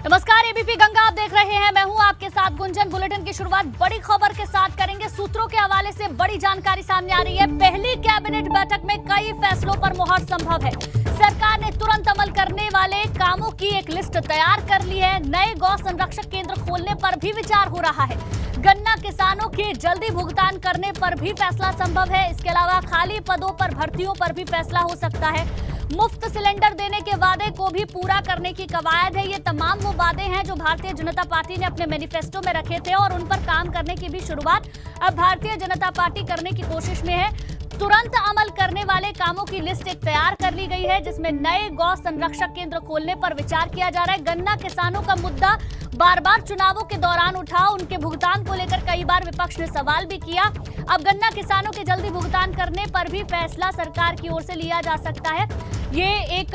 नमस्कार, एबीपी गंगा आप देख रहे हैं। मैं हूं आपके साथ गुंजन। बुलेटिन की शुरुआत बड़ी खबर के साथ करेंगे। सूत्रों के हवाले से बड़ी जानकारी सामने आ रही है। पहली कैबिनेट बैठक में कई फैसलों पर मोहर संभव है। सरकार ने तुरंत अमल करने वाले कामों की एक लिस्ट तैयार कर ली है। नए गौ संरक्षक केंद्र खोलने पर भी विचार हो रहा है। गन्ना किसानों के जल्दी भुगतान करने पर भी फैसला संभव है। इसके अलावा खाली पदों पर भर्तियों पर भी फैसला हो सकता है। मुफ्त सिलेंडर देने के वादे को भी पूरा करने की कवायद है। ये तमाम वो वादे हैं जो भारतीय जनता पार्टी ने अपने मैनिफेस्टो में रखे थे और उन पर काम करने की भी शुरुआत अब भारतीय जनता पार्टी करने की कोशिश में है। तुरंत अमल करने वाले कामों की लिस्ट एक तैयार कर ली गई है, जिसमें नए गौ संरक्षक केंद्र खोलने पर विचार किया जा रहा है। गन्ना किसानों का मुद्दा बार बार चुनावों के दौरान उठा। उनके भुगतान को लेकर कई बार विपक्ष ने सवाल भी किया। अब गन्ना किसानों के जल्दी भुगतान करने पर भी फैसला सरकार की ओर से लिया जा सकता है। ये एक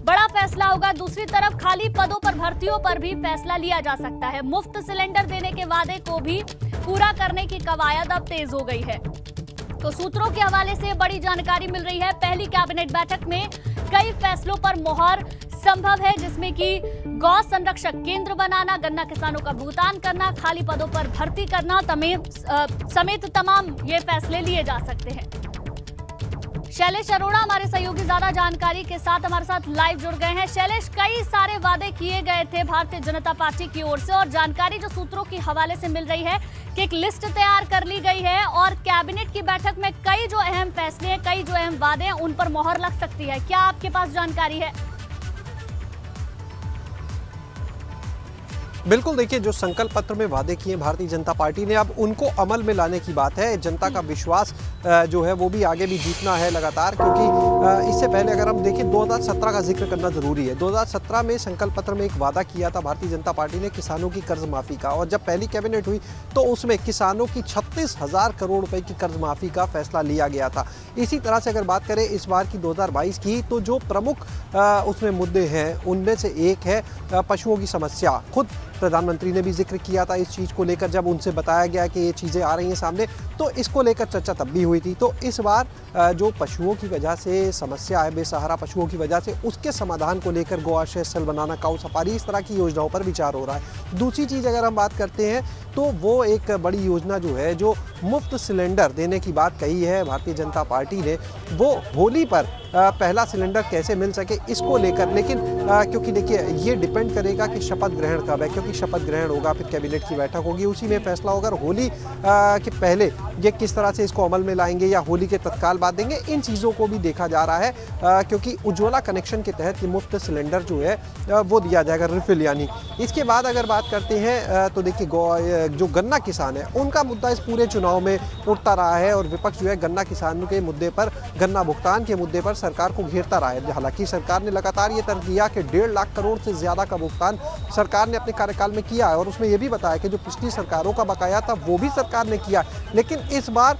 बड़ा फैसला होगा। दूसरी तरफ खाली पदों पर भर्तियों पर भी फैसला लिया जा सकता है। मुफ्त सिलेंडर देने के वादे को भी पूरा करने की कवायद अब तेज हो गई है। तो सूत्रों के हवाले से बड़ी जानकारी मिल रही है। पहली कैबिनेट बैठक में कई फैसलों पर मोहर संभव है, जिसमें कि गौ संरक्षक केंद्र बनाना, गन्ना किसानों का भुगतान करना, खाली पदों पर भर्ती करना समेत तमाम ये फैसले लिए जा सकते हैं। शैलेश अरोड़ा हमारे सहयोगी ज्यादा जानकारी के साथ हमारे साथ लाइव जुड़ गए हैं। शैलेश, कई सारे वादे किए गए थे भारतीय जनता पार्टी की ओर से और जानकारी जो सूत्रों के हवाले से मिल रही है कि एक लिस्ट तैयार कर ली गई है और कैबिनेट की बैठक में कई जो अहम फैसले हैं, कई जो अहम वादे हैं, उन पर मोहर लग सकती है। क्या आपके पास जानकारी है? बिल्कुल, देखिए, जो संकल्प पत्र में वादे किए भारतीय जनता पार्टी ने, अब उनको अमल में लाने की बात है। जनता का विश्वास जो है वो भी आगे भी जीतना है लगातार, क्योंकि इससे पहले अगर हम देखें 2017 का जिक्र करना जरूरी है। 2017 में संकल्प पत्र में एक वादा किया था भारतीय जनता पार्टी ने किसानों की कर्ज माफी का, और जब पहली कैबिनेट हुई तो उसमें किसानों की 36,000 करोड़ रुपए की कर्ज माफी का फैसला लिया गया था। इसी तरह से अगर बात करें इस बार की 2022 की, तो जो प्रमुख उसमें मुद्दे हैं उनमें से एक है पशुओं की समस्या। खुद प्रधानमंत्री ने भी जिक्र किया था इस चीज़ को लेकर, जब उनसे बताया गया कि ये चीज़ें आ रही हैं सामने, तो इसको लेकर चर्चा तब भी हुई थी। तो इस बार जो पशुओं की वजह से समस्या है, बेसहारा पशुओं की वजह से, उसके समाधान को लेकर गो आश्रय स्थल बनाना, काऊ सफारी, इस तरह की योजनाओं पर विचार हो रहा है। दूसरी चीज़ अगर हम बात करते हैं तो वो एक बड़ी योजना जो है, जो मुफ्त सिलेंडर देने की बात कही है भारतीय जनता पार्टी ने, वो होली पर पहला सिलेंडर कैसे मिल सके इसको लेकर। लेकिन क्योंकि देखिए ये डिपेंड करेगा कि शपथ ग्रहण कब है, क्योंकि शपथ ग्रहण होगा फिर कैबिनेट की बैठक होगी, उसी में फैसला होगा। होली के पहले ये किस तरह से इसको अमल में लाएंगे या होली के तत्काल बाद देंगे, इन चीज़ों को भी देखा जा रहा है, क्योंकि उज्ज्वला कनेक्शन के तहत ये मुफ्त सिलेंडर जो है वो दिया जाएगा, रिफिल यानी। इसके बाद अगर बात करते हैं तो देखिए जो गन्ना किसान है उनका मुद्दा इस पूरे चुनाव में उठता रहा है, और विपक्ष जो है गन्ना किसानों के मुद्दे पर, गन्ना भुगतान के मुद्दे पर सरकार को घेरता रहा है। हालांकि सरकार ने लगातार ये तर्क दिया कि 1.5 लाख करोड़ से ज्यादा का भुगतान सरकार ने अपने कार्यकाल में किया है, और उसमें यह भी बताया कि जो पिछली सरकारों का बकाया था वो भी सरकार ने किया। लेकिन इस बार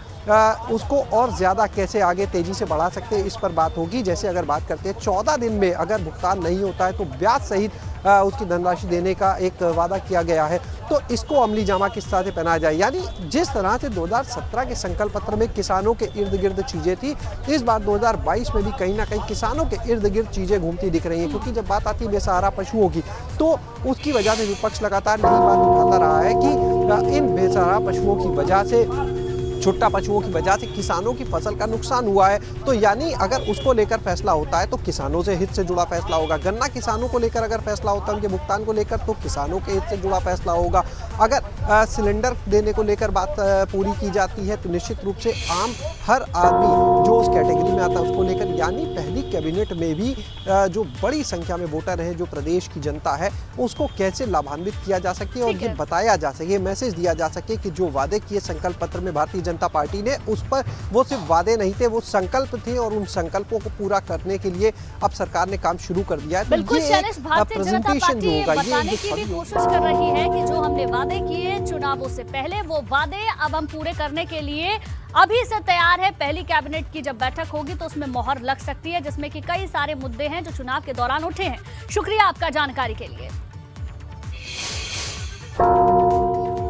उसको और ज़्यादा कैसे आगे तेज़ी से बढ़ा सकते हैं, इस पर बात होगी। जैसे अगर बात करते हैं 14 दिन में अगर भुगतान नहीं होता है तो ब्याज सहित उसकी धनराशि देने का एक वादा किया गया है, तो इसको अमली जामा किस तरह से पहनाया जाए। यानी जिस तरह से 2017 के संकल्प पत्र में किसानों के इर्द गिर्द चीज़ें थी, इस बार 2022 में भी कहीं ना कहीं किसानों के इर्द गिर्द चीज़ें घूमती दिख रही हैं। क्योंकि जब बात आती है बेसहारा पशुओं की, तो उसकी वजह से विपक्ष लगातार यही बात उठाता रहा है कि इन बेसहारा पशुओं की वजह से, छुट्टा पशुओं की वजह से किसानों की फसल का नुकसान हुआ है। तो यानी अगर उसको लेकर फैसला होता है तो किसानों से हित से जुड़ा फैसला होगा। गन्ना किसानों को लेकर अगर फैसला होता है उनके भुगतान को लेकर, तो किसानों के हित से जुड़ा फैसला होगा। अगर सिलेंडर देने को लेकर बात पूरी की जाती है तो निश्चित रूप से आम हर आदमी जो उस कैटेगरी में आता है उसको लेकर, यानी पहली कैबिनेट में भी जो बड़ी संख्या में वोटर हैं, जो प्रदेश की जनता है, उसको कैसे लाभान्वित किया जा सके और ये बताया जा सके, मैसेज दिया जा सके कि जो वादे किए संकल्प पत्र में भारतीय जनता पार्टी ने, उस पर वो सिर्फ वादे नहीं थे, वो संकल्प थे, और उन संकल्पों को पूरा करने के लिए अब सरकार ने काम शुरू कर दिया है। बिल्कुल शैलेश, भारतीय जनता पार्टी ये बताने की भी कोशिश कर रही है कि जो हमने वादे किए चुनावों से पहले, वो वादे अब हम पूरे करने के लिए अभी से तैयार है। पहली कैबिनेट की जब बैठक होगी तो उसमें मोहर लग सकती है, जिसमें कि कई सारे मुद्दे हैं जो चुनाव के दौरान उठे हैं। शुक्रिया आपका जानकारी के लिए।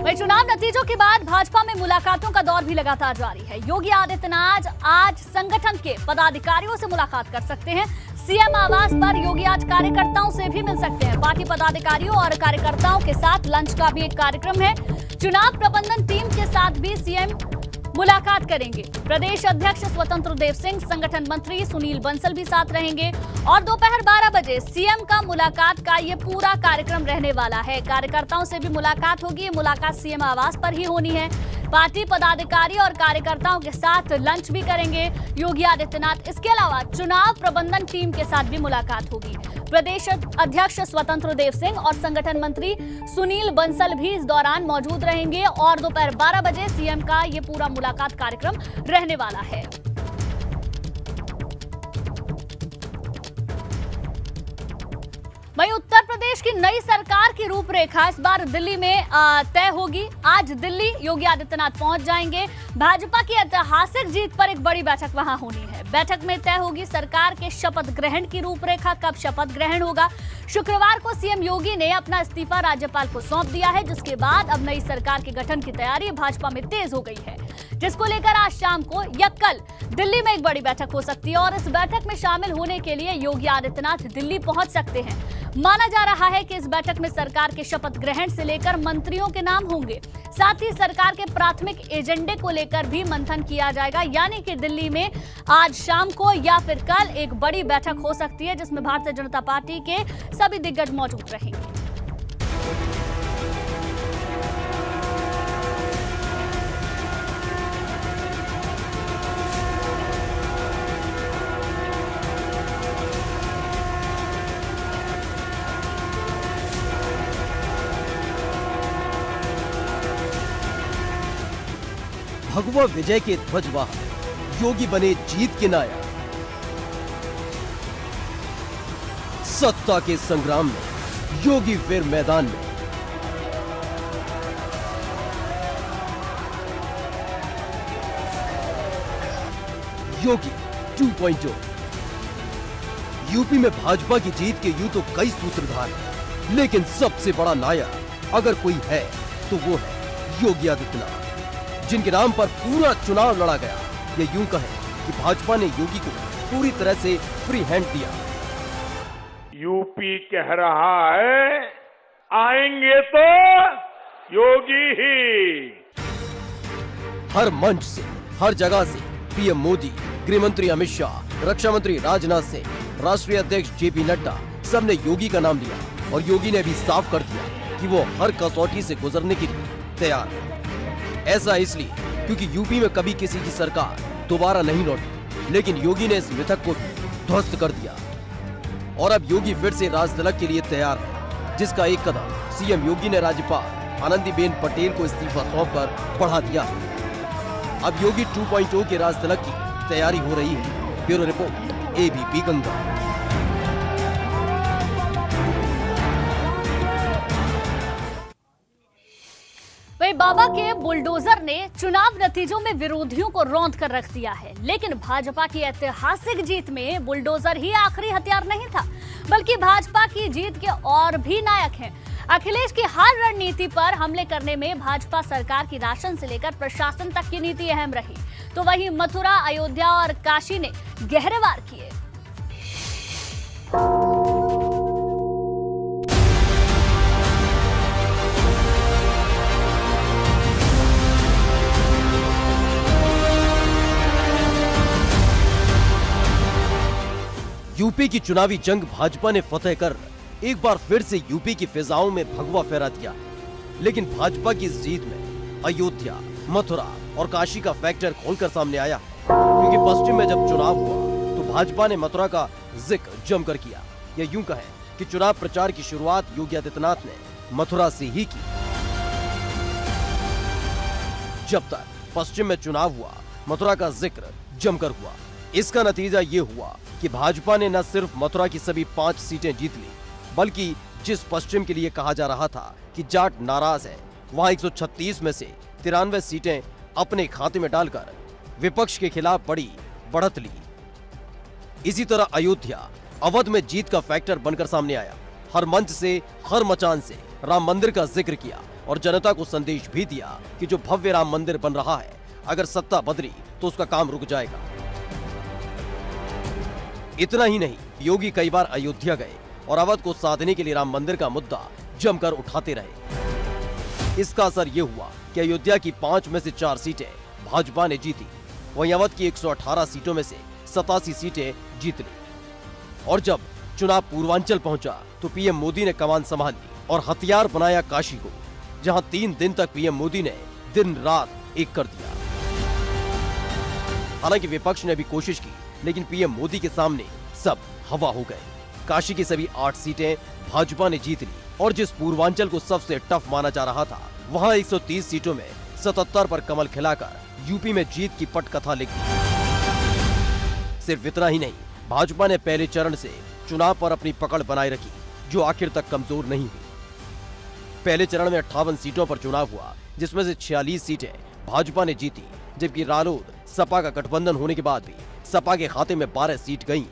चुनाव नतीजों के बाद भाजपा में मुलाकातों का दौर भी लगातार जारी है। योगी आदित्यनाथ आज संगठन के पदाधिकारियों से मुलाकात कर सकते हैं। सीएम आवास पर योगी आज कार्यकर्ताओं से भी मिल सकते हैं। पार्टी पदाधिकारियों और कार्यकर्ताओं के साथ लंच का भी एक कार्यक्रम है। चुनाव प्रबंधन टीम के साथ भी सीएम मुलाकात करेंगे। प्रदेश अध्यक्ष स्वतंत्र देव सिंह, संगठन मंत्री सुनील बंसल भी साथ रहेंगे और दोपहर 12 बजे सीएम का मुलाकात का ये पूरा कार्यक्रम रहने वाला है। कार्यकर्ताओं से भी मुलाकात होगी। ये मुलाकात सीएम आवास पर ही होनी है। पार्टी पदाधिकारी और कार्यकर्ताओं के साथ लंच भी करेंगे योगी आदित्यनाथ। इसके अलावा चुनाव प्रबंधन टीम के साथ भी मुलाकात होगी। प्रदेश अध्यक्ष स्वतंत्र देव सिंह और संगठन मंत्री सुनील बंसल भी इस दौरान मौजूद रहेंगे और दोपहर 12 बजे सीएम का ये पूरा मुलाकात कार्यक्रम रहने वाला है। वहीं उत्तर प्रदेश की नई सरकार की रूपरेखा इस बार दिल्ली में तय होगी। आज दिल्ली योगी आदित्यनाथ पहुंच जाएंगे। भाजपा की ऐतिहासिक जीत पर एक बड़ी बैठक वहां होनी है। बैठक में तय होगी सरकार के शपथ ग्रहण की रूपरेखा। कब शपथ ग्रहण होगा? शुक्रवार को सीएम योगी ने अपना इस्तीफा राज्यपाल को सौंप दिया है, जिसके बाद अब नई सरकार के गठन की तैयारी भाजपा में तेज हो गई है, जिसको लेकर आज शाम को या कल दिल्ली में एक बड़ी बैठक हो सकती है और इस बैठक में शामिल होने के लिए योगी आदित्यनाथ दिल्ली पहुंच सकते हैं। माना जा रहा है कि इस बैठक में सरकार के शपथ ग्रहण से लेकर मंत्रियों के नाम होंगे। साथ ही सरकार के प्राथमिक एजेंडे को लेकर भी मंथन किया जाएगा। यानी कि दिल्ली में आज शाम को या फिर कल एक बड़ी बैठक हो सकती है, जिसमें भारतीय जनता पार्टी के सभी दिग्गज मौजूद रहेंगे। भगवा विजय के ध्वजवाहक योगी बने जीत के नायक। सत्ता के संग्राम में योगी फिर मैदान में। योगी 2.0। यूपी में भाजपा की जीत के यूं तो कई सूत्रधार हैं, लेकिन सबसे बड़ा नायक अगर कोई है तो वो है योगी आदित्यनाथ, जिनके नाम पर पूरा चुनाव लड़ा गया। ये यूं कहें कि भाजपा ने योगी को पूरी तरह से फ्री हैंड दिया। यूपी कह रहा है आएंगे तो योगी ही। हर मंच से, हर जगह से पीएम मोदी, गृह मंत्री अमित शाह, रक्षा मंत्री राजनाथ सिंह, राष्ट्रीय अध्यक्ष जेपी नड्डा सबने योगी का नाम लिया और योगी ने भी साफ कर दिया कि वो हर कसौटी से गुजरने के लिए तैयार है। ऐसा इसलिए क्योंकि यूपी में कभी किसी की सरकार दोबारा नहीं लौटी, लेकिन योगी ने इस मिथक को ध्वस्त कर दिया और अब योगी फिर से राज तिलक के लिए तैयार है, जिसका एक कदम सीएम योगी ने राज्यपाल आनंदीबेन पटेल को इस्तीफा सौंपकर बढ़ा दिया है। अब योगी 2.0 के राज तिलक की तैयारी हो रही है। Bureau report, ABP Ganga. वही बाबा के बुलडोजर ने चुनाव नतीजों में विरोधियों को रौंद कर रख दिया है, लेकिन भाजपा की ऐतिहासिक जीत में बुलडोजर ही आखिरी हथियार नहीं था, बल्कि भाजपा की जीत के और भी नायक हैं। अखिलेश की हर रणनीति पर हमले करने में भाजपा सरकार की राशन से लेकर प्रशासन तक की नीति अहम रही। तो वहीं मथुरा, अयोध्या और काशी ने गहरे वार किए। यूपी की चुनावी जंग भाजपा ने फतेह कर एक बार फिर से यूपी की फिजाओं में भगवा फहरा दिया, लेकिन भाजपा की इस जीत में अयोध्या, मथुरा और काशी का फैक्टर खोलकर सामने आया, क्योंकि पश्चिम में जब चुनाव हुआ तो भाजपा ने मथुरा का जिक्र जमकर किया। या यूं कहें कि चुनाव प्रचार की शुरुआत योगी आदित्यनाथ ने मथुरा से ही की। जब तक पश्चिम में चुनाव हुआ, मथुरा का जिक्र जमकर हुआ। इसका नतीजा ये हुआ कि भाजपा ने न सिर्फ मथुरा की सभी 5 सीटें जीत ली, बल्कि जिस पश्चिम के लिए कहा जा रहा था कि जाट नाराज है, वहां 136 में से 93 सीटें अपने खाते में डालकर विपक्ष के खिलाफ बड़ी बढ़त ली। इसी तरह अयोध्या, अवध में जीत का फैक्टर बनकर सामने आया। हर मंच से, हर मचान से राम मंदिर का जिक्र किया और जनता को संदेश भी दिया कि जो भव्य राम मंदिर बन रहा है, अगर सत्ता बदली तो उसका काम रुक जाएगा। इतना ही नहीं, योगी कई बार अयोध्या गए और अवध को साधने के लिए राम मंदिर का मुद्दा जमकर उठाते रहे। इसका असर ये हुआ कि अयोध्या की 5 में से 4 सीटें भाजपा ने जीती, वहीं अवध की 118 सीटों में से 87 सीटें जीत ली। और जब चुनाव पूर्वांचल पहुंचा तो पीएम मोदी ने कमान संभाली और हथियार बनाया काशी को, जहां 3 दिन तक पीएम मोदी ने दिन रात एक कर दिया। हालांकि विपक्ष ने भी कोशिश की, लेकिन पीएम मोदी के सामने सब हवा हो गए। काशी की सभी 8 सीटें भाजपा ने जीत ली और जिस पूर्वांचल को सबसे टफ माना जा रहा था, वहां 130 सीटों में 77 पर कमल खिलाकर यूपी में जीत की पटकथा लिख दी। सिर्फ इतना ही नहीं, भाजपा ने पहले चरण से चुनाव पर अपनी पकड़ बनाए रखी, जो आखिर तक कमजोर नहीं हुई। पहले चरण में 58 सीटों पर चुनाव हुआ, जिसमें से 46 सीटें भाजपा ने जीती, जबकि रालोद सपा का गठबंधन होने के बाद भी सपा के खाते में 12 सीट गईं।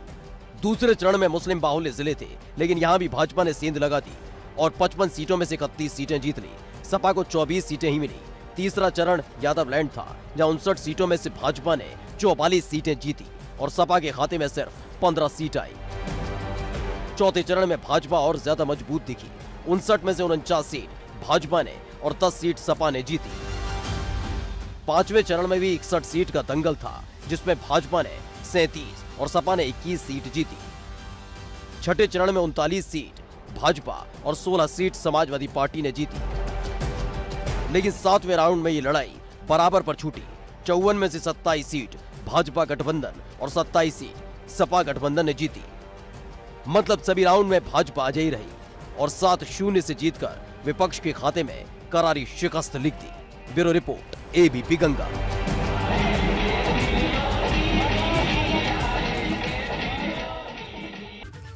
दूसरे चरण में मुस्लिम बाहुल्य जिले थे, लेकिन यहां भी भाजपा ने सेंध लगा दी और 55 सीटों में से 31 सीटें जीत ली। सपा को 24 सीटें ही मिली। तीसरा चरण यादव लैंड था, जहां 59 सीटों में से भाजपा ने 44 सीटें जीती और सपा के खाते में सिर्फ 15 सीट आई। चौथे चरण में भाजपा और ज्यादा मजबूत दिखी। 59 में से 49 सीट भाजपा ने और 10 सीट सपा ने जीती। पांचवें चरण में भी 61 सीट का दंगल था, जिसमें भाजपा ने 37 और सपा ने 21 सीट जीती। छठे चरण में 39 सीट भाजपा और 16 सीट समाजवादी पार्टी ने जीती। लेकिन 7वें राउंड में ये लड़ाई बराबर पर छूटी। 54 में से 27 सीट भाजपा गठबंधन और 27 सीट सपा गठबंधन ने जीती। मतलब सभी राउंड में भाजपा अजयी रही और 7-0 से जीतकर विपक्ष के खाते में करारी शिकस्त लिख दी। Bureau report, ABP Ganga.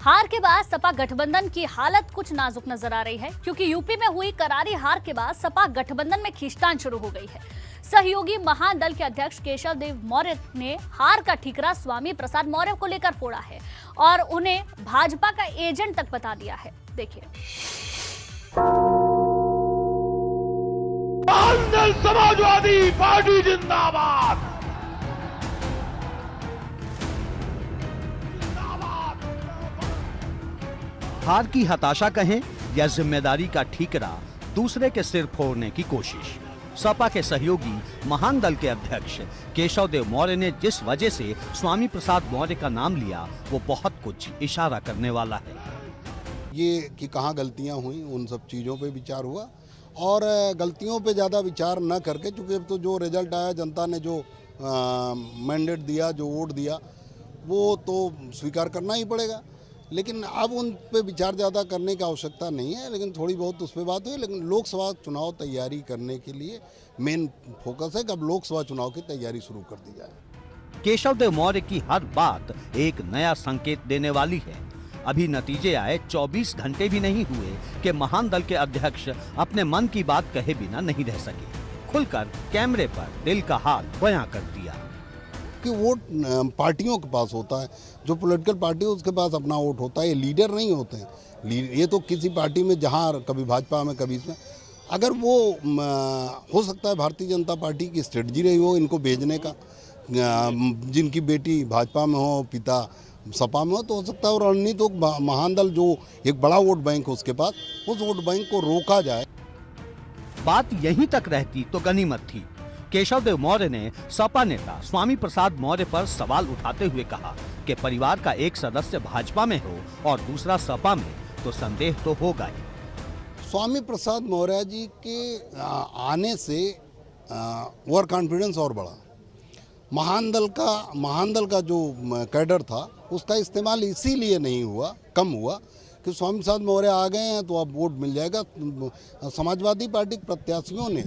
हार के बाद सपा गठबंधन की हालत कुछ नाजुक नजर आ रही है, क्योंकि यूपी में हुई करारी हार के बाद सपा गठबंधन में खींचतान शुरू हो गई है। सहयोगी महान दल के अध्यक्ष केशव देव मौर्य ने हार का ठीकरा स्वामी प्रसाद मौर्य को लेकर फोड़ा है और उन्हें भाजपा का एजेंट तक बता दिया है। देखिए। समाजवादी पार्टी जिंदाबाद। हार की हताशा कहें या जिम्मेदारी का ठीकरा दूसरे के सिर फोड़ने की कोशिश। सपा के सहयोगी महान दल के अध्यक्ष केशव देव मौर्य ने जिस वजह से स्वामी प्रसाद मौर्य का नाम लिया, वो बहुत कुछ इशारा करने वाला है। ये कि कहाँ गलतियाँ हुई, उन सब चीज़ों पे विचार हुआ और गलतियों पे ज़्यादा विचार न करके, चूँकि अब तो जो रिजल्ट आया, जनता ने जो मैंडेट दिया, जो वोट दिया, वो तो स्वीकार करना ही पड़ेगा। लेकिन अब उन पे विचार ज़्यादा करने की आवश्यकता नहीं है, लेकिन थोड़ी बहुत उस पर बात हुई। लेकिन लोकसभा चुनाव तैयारी करने के लिए मेन फोकस है कि अब लोकसभा चुनाव की तैयारी शुरू कर दी जाए। केशव देव मौर्य की हर बात एक नया संकेत देने वाली है। अभी नतीजे आए 24 घंटे भी नहीं हुए कि महान दल के अध्यक्ष अपने मन की बात कहे बिना नहीं रह सके। खुलकर कैमरे पर दिल का हाल बयां कर दिया कि वोट पार्टियों के पास होता है, जो पॉलिटिकल पार्टी है उसके पास अपना वोट होता है। ये लीडर नहीं होते हैं। ये तो किसी पार्टी में, जहाँ कभी भाजपा में कभी इसमें, अगर वो हो सकता है भारतीय जनता पार्टी की स्ट्रेटजी रही हो इनको भेजने का, जिनकी बेटी भाजपा में हो, पिता सपा में हो, तो हो सकता है। और रणनीति तो महान दल जो एक बड़ा वोट बैंक है उसके पास, उस वोट बैंक को रोका जाए। बात यहीं तक रहती तो गनीमत थी। केशव देव मौर्य ने सपा नेता स्वामी प्रसाद मौर्य पर सवाल उठाते हुए कहा कि परिवार का एक सदस्य भाजपा में हो और दूसरा सपा में, तो संदेह तो होगा ही। स्वामी प्रसाद मौर्य जी के आने से ओवर कॉन्फिडेंस और बढ़ा। महान दल का जो कैडर था उसका इस्तेमाल इसीलिए नहीं हुआ, कम हुआ कि स्वामी प्रसाद मौर्य आ गए हैं तो अब वोट मिल जाएगा। समाजवादी पार्टी के प्रत्याशियों ने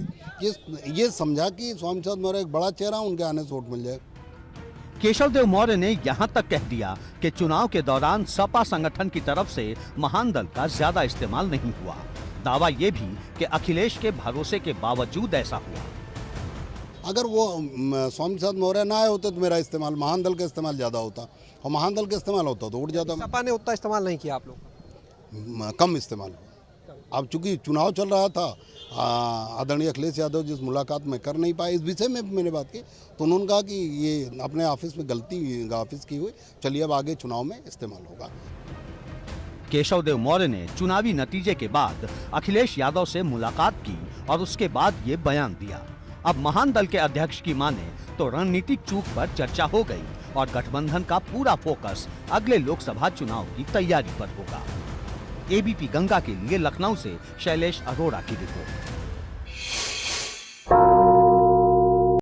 ये समझा कि स्वामी प्रसाद मौर्य एक बड़ा चेहरा, उनके आने से वोट मिल जाएगा। केशव देव मौर्य ने यहां तक कह दिया कि चुनाव के दौरान सपा संगठन की तरफ से महान दल का ज्यादा इस्तेमाल नहीं हुआ। दावा ये भी कि अखिलेश के भरोसे के बावजूद ऐसा हुआ। अगर वो स्वामी प्रसाद मौर्य ना आए होते तो मेरा इस्तेमाल, महान दल का इस्तेमाल ज़्यादा होता, और महान दल का इस्तेमाल होता तो वोट ज़्यादा। सपा ने उतना इस्तेमाल नहीं किया, आप लोग कम इस्तेमाल हुआ। अब चूंकि चुनाव चल रहा था, आदरणीय अखिलेश यादव जिस मुलाकात में कर नहीं पाए, इस विषय में मैंने बात की तो उन्होंने कहा कि ये अपने ऑफिस में गलती ऑफिस की हुई, चलिए अब आगे चुनाव में इस्तेमाल होगा। केशव देव मौर्य ने चुनावी नतीजे के बाद अखिलेश यादव से मुलाकात की और उसके बाद ये बयान दिया। अब महान दल के अध्यक्ष की माने तो रणनीतिक चूक पर चर्चा हो गई और गठबंधन का पूरा फोकस अगले लोकसभा चुनाव की तैयारी पर होगा। एबीपी गंगा के लिए लखनऊ से शैलेश अरोड़ा की रिपोर्ट।